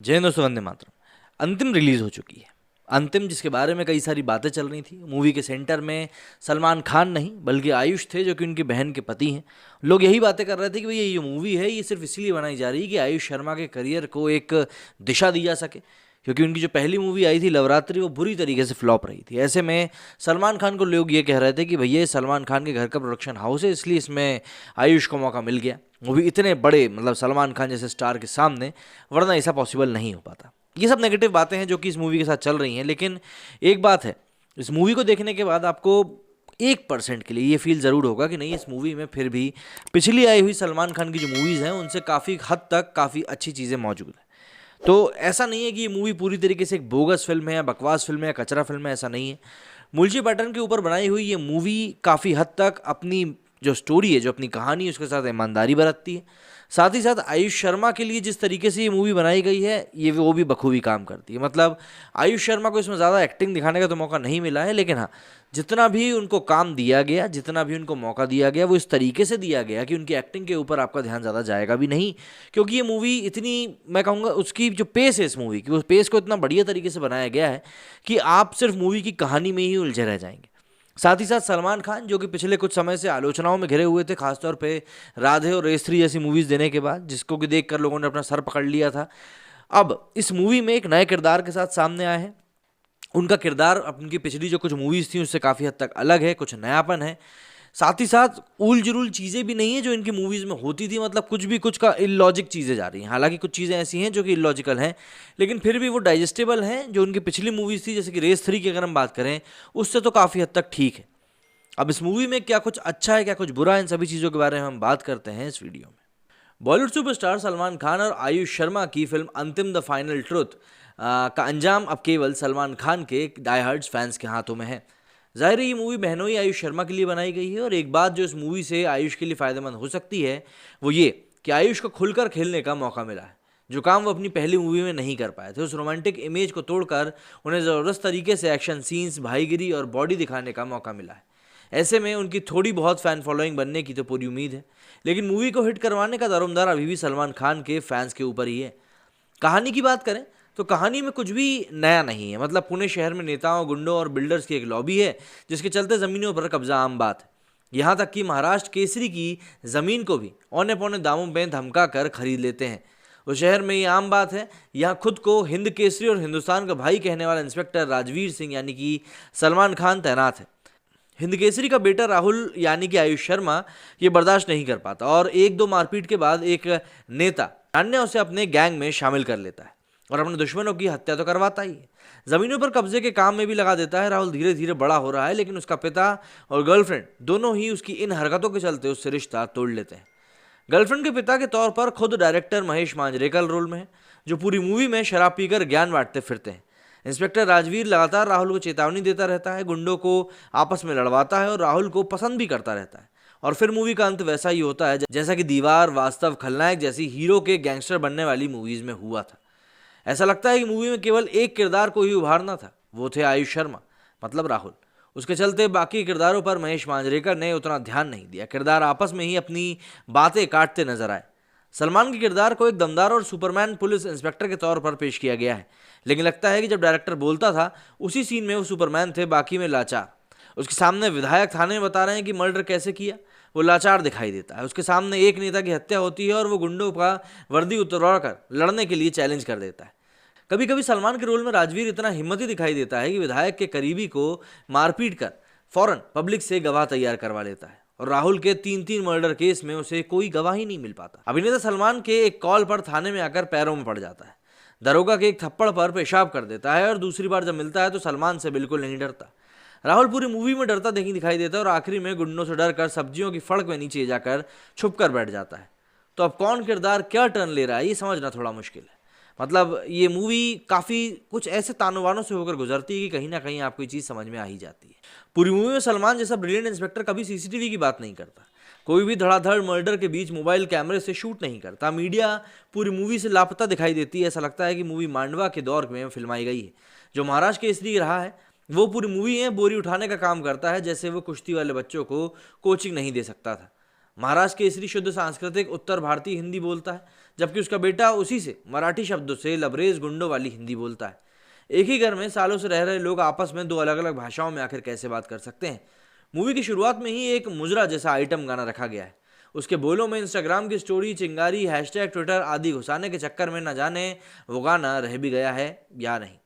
जय हिंद दोस्तों, वंदे मातरम। अंतिम रिलीज हो चुकी है। अंतिम, जिसके बारे में कई सारी बातें चल रही थी। मूवी के सेंटर में सलमान खान नहीं बल्कि आयुष थे, जो कि उनकी बहन के पति हैं। लोग यही बातें कर रहे थे कि भैया ये मूवी है, ये सिर्फ इसलिए बनाई जा रही है कि आयुष शर्मा के करियर को एक दिशा दी जा सके, क्योंकि उनकी जो पहली मूवी आई थी लवरात्रि, वो बुरी तरीके से फ्लॉप रही थी। ऐसे में सलमान खान को लोग ये कह रहे थे कि भैया ये सलमान खान के घर का प्रोडक्शन हाउस है, इसलिए इसमें आयुष को मौका मिल गया, वो भी इतने बड़े मतलब सलमान खान जैसे स्टार के सामने, वरना ऐसा पॉसिबल नहीं हो पाता। ये सब नेगेटिव बातें हैं जो कि इस मूवी के साथ चल रही हैं। लेकिन एक बात है, इस मूवी को देखने के बाद आपको 1% के लिए ये फील ज़रूर होगा कि नहीं, इस मूवी में फिर भी पिछली आई हुई सलमान खान की जो मूवीज़ हैं उनसे काफ़ी हद तक काफ़ी अच्छी चीज़ें मौजूद हैं। तो ऐसा नहीं है कि ये मूवी पूरी तरीके से एक बोगस फिल्म है या बकवास फिल्म है या कचरा फिल्म है, ऐसा नहीं है। मुंशी पैटर्न के ऊपर बनाई हुई ये मूवी काफ़ी हद तक अपनी जो स्टोरी है, जो अपनी कहानी है, उसके साथ ईमानदारी बरतती है। साथ ही साथ आयुष शर्मा के लिए जिस तरीके से ये मूवी बनाई गई है, ये वो भी बखूबी काम करती है। मतलब आयुष शर्मा को इसमें ज़्यादा एक्टिंग दिखाने का तो मौका नहीं मिला है, लेकिन हाँ, जितना भी उनको काम दिया गया, जितना भी उनको मौका दिया गया, वो इस तरीके से दिया गया कि उनकी एक्टिंग के ऊपर आपका ध्यान ज़्यादा जाएगा भी नहीं। क्योंकि ये मूवी इतनी, मैं कहूँगा उसकी जो पेस है इस मूवी की, उस पेस को इतना बढ़िया तरीके से बनाया गया है कि आप सिर्फ मूवी की कहानी में ही उलझे रह जाएंगे। साथ ही साथ सलमान खान, जो कि पिछले कुछ समय से आलोचनाओं में घिरे हुए थे, खासतौर पे राधे और रेस 3 जैसी मूवीज़ देने के बाद, जिसको कि देखकर लोगों ने अपना सर पकड़ लिया था, अब इस मूवी में एक नए किरदार के साथ सामने आए हैं। उनका किरदार उनकी पिछली जो कुछ मूवीज़ थी उससे काफ़ी हद तक अलग है, कुछ नयापन है। साथ ही साथ उल जुलूल चीज़ें भी नहीं है जो इनकी मूवीज़ में होती थी। मतलब कुछ भी कुछ का इलॉजिक चीज़ें जा रही हैं। हालांकि कुछ चीज़ें ऐसी हैं जो कि इलॉजिकल हैं, लेकिन फिर भी वो डाइजेस्टेबल हैं। जो उनकी पिछली मूवीज़ थी, जैसे कि रेस 3 की अगर हम बात करें, उससे तो काफ़ी हद तक ठीक है। अब इस मूवी में क्या कुछ अच्छा है, क्या कुछ बुरा है, इन सभी चीज़ों के बारे में हम बात करते हैं इस वीडियो में। बॉलीवुड सुपरस्टार सलमान खान और आयुष शर्मा की फिल्म अंतिम द फाइनल ट्रुथ का अंजाम अब केवल सलमान खान के डाई हार्ड्स फैंस के हाथों में है। जाहिर है ये मूवी बहनोई आयुष शर्मा के लिए बनाई गई है, और एक बात जो इस मूवी से आयुष के लिए फ़ायदेमंद हो सकती है वो ये कि आयुष को खुलकर खेलने का मौका मिला है, जो काम वो अपनी पहली मूवी में नहीं कर पाए थे। उस रोमांटिक इमेज को तोड़कर उन्हें ज़बरदस्त तरीके से एक्शन सीन्स, भाईगिरी और बॉडी दिखाने का मौका मिला है। ऐसे में उनकी थोड़ी बहुत फ़ैन फॉलोइंग बनने की तो पूरी उम्मीद है, लेकिन मूवी को हिट करवाने का दारोमदार अभी भी सलमान खान के फैंस के ऊपर ही है। कहानी की बात करें तो कहानी में कुछ भी नया नहीं है। मतलब पुणे शहर में नेताओं, गुंडों और बिल्डर्स की एक लॉबी है, जिसके चलते ज़मीनों पर कब्जा आम बात है। यहाँ तक कि महाराष्ट्र केसरी की ज़मीन को भी औने पौने दामों में धमका कर खरीद लेते हैं। उस शहर में ये आम बात है। यहाँ खुद को हिंद केसरी और हिंदुस्तान का भाई कहने वाला इंस्पेक्टर राजवीर सिंह यानी कि सलमान खान तैनात है। हिंद केसरी का बेटा राहुल यानी कि आयुष शर्मा ये बर्दाश्त नहीं कर पाता, और एक दो मारपीट के बाद एक नेता अन्य उसे अपने गैंग में शामिल कर लेता है और अपने दुश्मनों की हत्या तो करवाता ही है, ज़मीनों पर कब्जे के काम में भी लगा देता है। राहुल धीरे धीरे बड़ा हो रहा है, लेकिन उसका पिता और गर्लफ्रेंड दोनों ही उसकी इन हरकतों के चलते उससे रिश्ता तोड़ लेते हैं। गर्लफ्रेंड के पिता के तौर पर खुद डायरेक्टर महेश मांजरेकर रोल में है, जो पूरी मूवी में शराब पीकर ज्ञान बांटते फिरते हैं। इंस्पेक्टर राजवीर लगातार राहुल को चेतावनी देता रहता है, गुंडों को आपस में लड़वाता है और राहुल को पसंद भी करता रहता है। और फिर मूवी का अंत वैसा ही होता है जैसा कि दीवार, वास्तव, खलनायक जैसी हीरो के गैंगस्टर बनने वाली मूवीज में हुआ था। ऐसा लगता है कि मूवी में केवल एक किरदार को ही उभारना था, वो थे आयुष शर्मा, मतलब राहुल। उसके चलते बाकी किरदारों पर महेश मांजरेकर ने उतना ध्यान नहीं दिया। किरदार आपस में ही अपनी बातें काटते नजर आए। सलमान के किरदार को एक दमदार और सुपरमैन पुलिस इंस्पेक्टर के तौर पर पेश किया गया है, लेकिन लगता है कि जब डायरेक्टर बोलता था उसी सीन में वो सुपरमैन थे, बाकी में लाचार। उसके सामने विधायक थाने में बता रहे हैं कि मर्डर कैसे किया, वो लाचार दिखाई देता है। उसके सामने एक नेता की हत्या होती है और वो गुंडों का वर्दी उतरवा कर लड़ने के लिए चैलेंज कर देता है। कभी कभी सलमान के रोल में राजवीर इतना हिम्मती दिखाई देता है कि विधायक के करीबी को मारपीट कर फौरन पब्लिक से गवाह तैयार करवा लेता है, और राहुल के 3-3 मर्डर केस में उसे कोई गवाह ही नहीं मिल पाता। अभिनेता सलमान के एक कॉल पर थाने में आकर पैरों में पड़ जाता है, दरोगा के एक थप्पड़ पर पेशाब कर देता है, और दूसरी बार जब मिलता है तो सलमान से बिल्कुल नहीं डरता। राहुल पूरी मूवी में डरता नहीं दिखाई देता, और आखिरी में गुंडों से डर कर सब्जियों की फड़क में नीचे जाकर छुप कर बैठ जाता है। तो अब कौन किरदार क्या टर्न ले रहा है, ये समझना थोड़ा मुश्किल है। मतलब ये मूवी काफ़ी कुछ ऐसे तानों से होकर गुजरती है कि कहीं ना कहीं आपको ये चीज़ समझ में आ ही जाती है। पूरी मूवी में सलमान जैसा ब्रिलियंट इंस्पेक्टर कभी सीसीटीवी की बात नहीं करता, कोई भी धड़ाधड़ मर्डर के बीच मोबाइल कैमरे से शूट नहीं करता। मीडिया पूरी मूवी से लापता दिखाई देती है। ऐसा लगता है कि मूवी मांडवा के दौर में फिल्माई गई है। जो महाराष्ट्र केसरी रहा है वो पूरी मूवी है बोरी उठाने का काम करता है, जैसे वो कुश्ती वाले बच्चों को कोचिंग नहीं दे सकता था। महाराष्ट्र केसरी शुद्ध सांस्कृतिक उत्तर भारतीय हिंदी बोलता है, जबकि उसका बेटा उसी से मराठी शब्दों से लबरेज गुंडों वाली हिंदी बोलता है। एक ही घर में सालों से रह रहे लोग आपस में दो अलग अलग भाषाओं में आखिर कैसे बात कर सकते हैं। मूवी की शुरुआत में ही एक मुजरा जैसा आइटम गाना रखा गया है। उसके बोलों में इंस्टाग्राम की स्टोरी, चिंगारी, हैशटैग ट्विटर आदि घुसाने के चक्कर में न जाने वो गाना रह भी गया है या नहीं।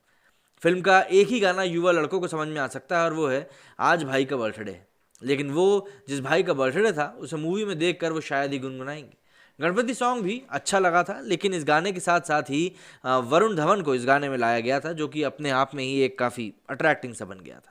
फिल्म का एक ही गाना युवा लड़कों को समझ में आ सकता है और वो है आज भाई का बर्थडे है, लेकिन वो जिस भाई का बर्थडे था उसे मूवी में देखकर वो शायद ही गुनगुनाएंगे। गणपति सॉन्ग भी अच्छा लगा था, लेकिन इस गाने के साथ साथ ही वरुण धवन को इस गाने में लाया गया था, जो कि अपने आप में ही एक काफ़ी अट्रैक्टिंग सा बन गया था।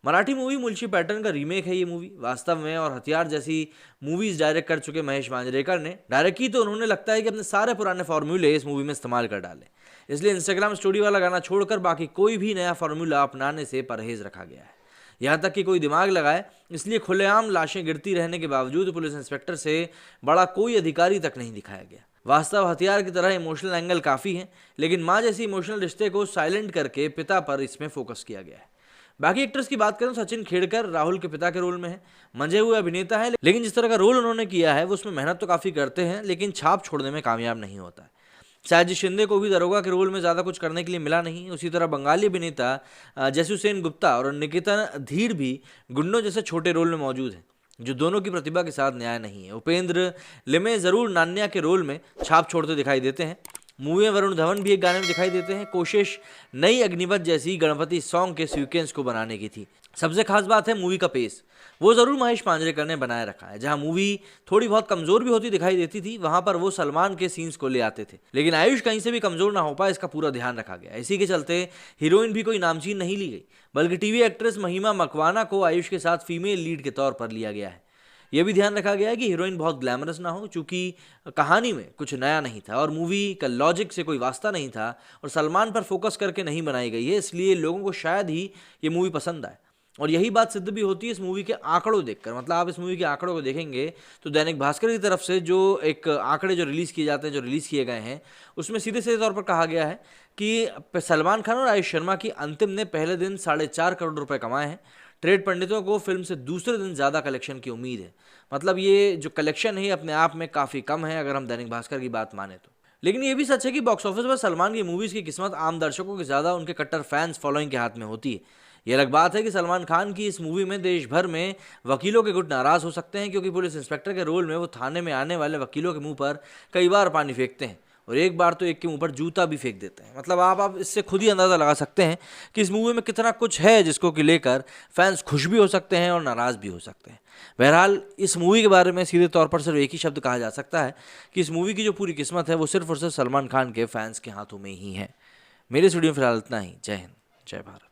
मराठी मूवी मुंशी पैटर्न का रीमेक है ये मूवी वास्तव में, और हथियार जैसी मूवीज डायरेक्ट कर चुके महेश मांजरेकर ने डायरेक्ट की तो उन्होंने लगता है कि अपने सारे पुराने फॉर्मूले इस मूवी में इस्तेमाल कर डाले, इसलिए इंस्टाग्राम स्टोरी वाला गाना छोड़कर बाकी कोई भी नया फार्मूला अपनाने से परहेज रखा गया है। यहाँ तक कि कोई दिमाग लगाए, इसलिए खुलेआम लाशें गिरती रहने के बावजूद पुलिस इंस्पेक्टर से बड़ा कोई अधिकारी तक नहीं दिखाया गया। वास्तव हथियार की तरह इमोशनल एंगल काफ़ी है, लेकिन माँ जैसी इमोशनल रिश्ते को साइलेंट करके पिता पर इसमें फोकस किया गया है। बाकी एक्टर्स की बात करें तो सचिन खेड़कर राहुल के पिता के रोल में है, मंझे हुए अभिनेता है, लेकिन जिस तरह का रोल उन्होंने किया है वो उसमें मेहनत तो काफ़ी करते हैं, लेकिन छाप छोड़ने में कामयाब नहीं होता है। साजिद शिंदे को भी दरोगा के रोल में ज़्यादा कुछ करने के लिए मिला नहीं। उसी तरह बंगाली अभिनेता जसूसेन गुप्ता और निकेतन धीर भी गुंडों जैसे छोटे रोल में मौजूद हैं, जो दोनों की प्रतिभा के साथ न्याय नहीं है। उपेंद्र लिमे ज़रूर नान्या के रोल में छाप छोड़ते दिखाई देते हैं। मूवी में वरुण धवन भी एक गाने में दिखाई देते हैं। कोशिश नई अग्निपथ जैसी गणपति सॉन्ग के सीक्वेंस को बनाने की थी। सबसे खास बात है मूवी का पेस, वो ज़रूर महेश मांजरेकर ने बनाए रखा है। जहां मूवी थोड़ी बहुत कमज़ोर भी होती दिखाई देती थी, वहां पर वो सलमान के सीन्स को ले आते थे, लेकिन आयुष कहीं से भी कमज़ोर ना हो पाए इसका पूरा ध्यान रखा गया। इसी के चलते हीरोइन भी कोई नामचीन नहीं ली गई, बल्कि टीवी एक्ट्रेस महिमा मकवाना को आयुष के साथ फीमेल लीड के तौर पर लिया गया है। यह भी ध्यान रखा गया है कि हीरोइन बहुत ग्लैमरस ना हो, चूंकि कहानी में कुछ नया नहीं था और मूवी का लॉजिक से कोई वास्ता नहीं था और सलमान पर फोकस करके नहीं बनाई गई है, इसलिए लोगों को शायद ही ये मूवी पसंद आए। और यही बात सिद्ध भी होती है इस मूवी के आंकड़ों देखकर। मतलब आप इस मूवी के आंकड़ों को देखेंगे तो दैनिक भास्कर की तरफ से जो एक आंकड़े जो रिलीज़ किए जाते हैं, जो रिलीज़ किए गए हैं, उसमें सीधे सीधे तौर पर कहा गया है कि सलमान खान और आयुष शर्मा की अंतिम ने पहले दिन 4.5 करोड़ रुपए कमाए हैं। ट्रेड पंडितों को फिल्म से दूसरे दिन ज़्यादा कलेक्शन की उम्मीद है। मतलब ये जो कलेक्शन है अपने आप में काफ़ी कम है अगर हम दैनिक भास्कर की बात माने तो। लेकिन ये भी सच है कि बॉक्स ऑफिस पर सलमान की मूवीज़ की किस्मत आम दर्शकों के ज़्यादा उनके कट्टर फैंस फॉलोइंग के हाथ में होती है। ये अलग बात है कि सलमान खान की इस मूवी में देश भर में वकीलों के गुट नाराज़ हो सकते हैं, क्योंकि पुलिस इंस्पेक्टर के रोल में वो थाने में आने वाले वकीलों के मुंह पर कई बार पानी फेंकते हैं और एक बार तो एक के मुंह पर जूता भी फेंक देते हैं। मतलब आप इससे खुद ही अंदाज़ा लगा सकते हैं कि इस मूवी में कितना कुछ है जिसको कि लेकर फैंस खुश भी हो सकते हैं और नाराज़ भी हो सकते हैं। बहरहाल इस मूवी के बारे में सीधे तौर पर सिर्फ एक ही शब्द कहा जा सकता है कि इस मूवी की जो पूरी किस्मत है वो सिर्फ और सिर्फ सलमान खान के फैंस के हाथों में ही है। मेरे स्टूडियो में फिलहाल इतना ही। जय हिंद, जय भारत।